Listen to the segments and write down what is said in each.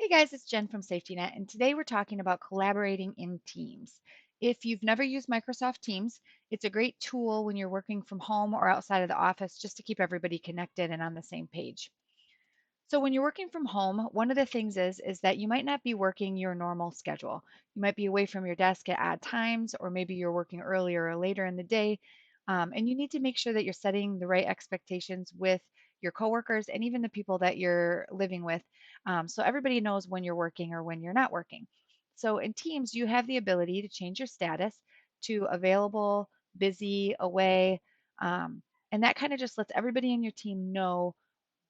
Hey guys, it's Jen from SafetyNet, and today we're talking about collaborating in teams. If you've never used Microsoft Teams, it's a great tool when you're working from home or outside of the office just to keep everybody connected and on the same page. So when you're working from home, one of the things is that you might not be working your normal schedule. You might be away from your desk at odd times, or maybe you're working earlier or later in the day. And you need to make sure that you're setting the right expectations with your coworkers and even the people that you're living with, so everybody knows when you're working or when you're not working. So in Teams, you have the ability to change your status to available, busy, away, um, and that kind of just lets everybody in your team know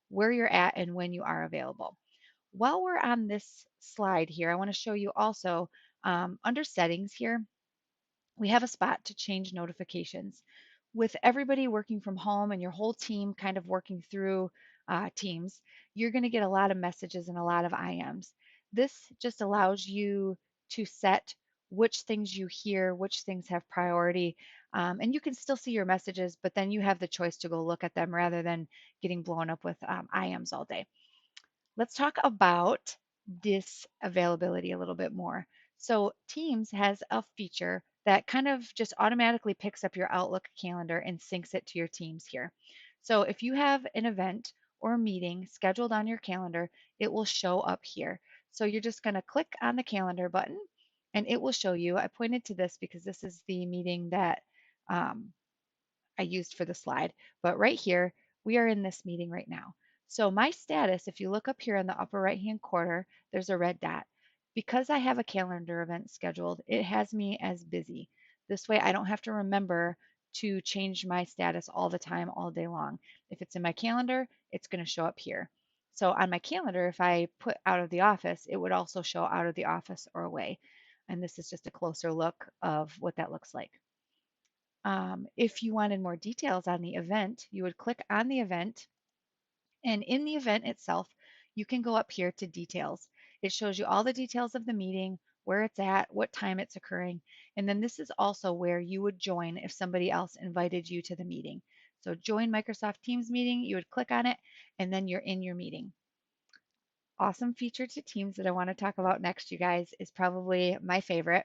where you're at and when you are available. While we're on this slide here, I want to show you also under settings here, we have a spot to change notifications. With everybody working from home and your whole team kind of working through Teams, you're going to get a lot of messages and a lot of IMs. This just allows you to set which things you hear, which things have priority, and you can still see your messages, but then you have the choice to go look at them rather than getting blown up with IMs all day. Let's talk about this availability a little bit more. So Teams has a feature that kind of just automatically picks up your Outlook calendar and syncs it to your Teams here. So if you have an event or a meeting scheduled on your calendar, it will show up here. So you're just going to click on the calendar button and it will show you. I pointed to this because this is the meeting that um, I used for the slide. But right here, we are in this meeting right now. So my status, if you look up here in the upper right-hand corner, there's a red dot. Because I have a calendar event scheduled, it has me as busy. This way I don't have to remember to change my status all the time, all day long. If it's in my calendar, it's going to show up here. So on my calendar, if I put out of the office, it would also show out of the office or away. And this is just a closer look of what that looks like. If you wanted more details on the event, you would click on the event, and in the event itself, you can go up here to details. It shows you all the details of the meeting, where it's at, what time it's occurring, and then this is also where you would join if somebody else invited you to the meeting. So join Microsoft Teams meeting, you would click on it, and then you're in your meeting. Awesome feature to Teams that I want to talk about next, you guys, is probably my favorite.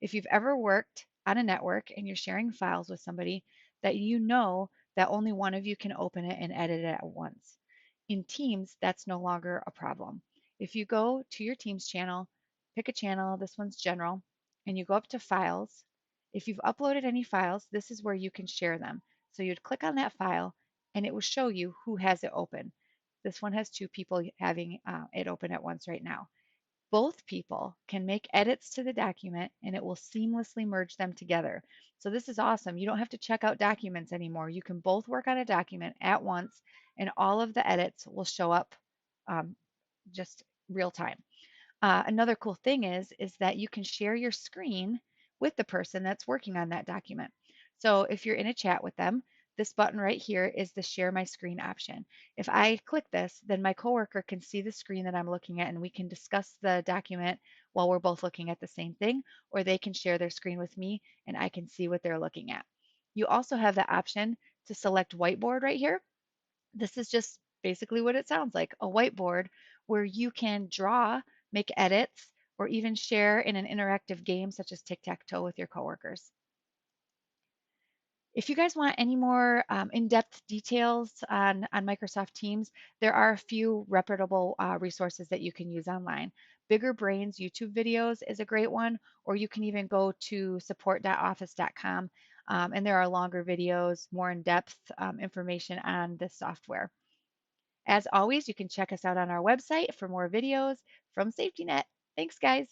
If you've ever worked on a network and you're sharing files with somebody that you know that only one of you can open it and edit it at once. In Teams, that's no longer a problem. If you go to your Teams channel, pick a channel, this one's general, and you go up to files. If you've uploaded any files, this is where you can share them. So you'd click on that file and it will show you who has it open. This one has two people having it open at once right now. Both people can make edits to the document and it will seamlessly merge them together. So this is awesome. You don't have to check out documents anymore. You can both work on a document at once and all of the edits will show up um, just real time. Another cool thing is that you can share your screen with the person that's working on that document. So if you're in a chat with them, this button right here is the share my screen option. If I click this, then my coworker can see the screen that I'm looking at and we can discuss the document while we're both looking at the same thing, or they can share their screen with me and I can see what they're looking at. You also have the option to select whiteboard right here. This is just basically what it sounds like, a whiteboard where you can draw, make edits, or even share in an interactive game such as tic-tac-toe with your coworkers. If you guys want any more in-depth details on Microsoft Teams, there are a few reputable resources that you can use online. Bigger Brains YouTube videos is a great one, or you can even go to support.office.com, and there are longer videos, more in-depth information on this software. As always, you can check us out on our website for more videos from SafetyNet. Thanks, guys.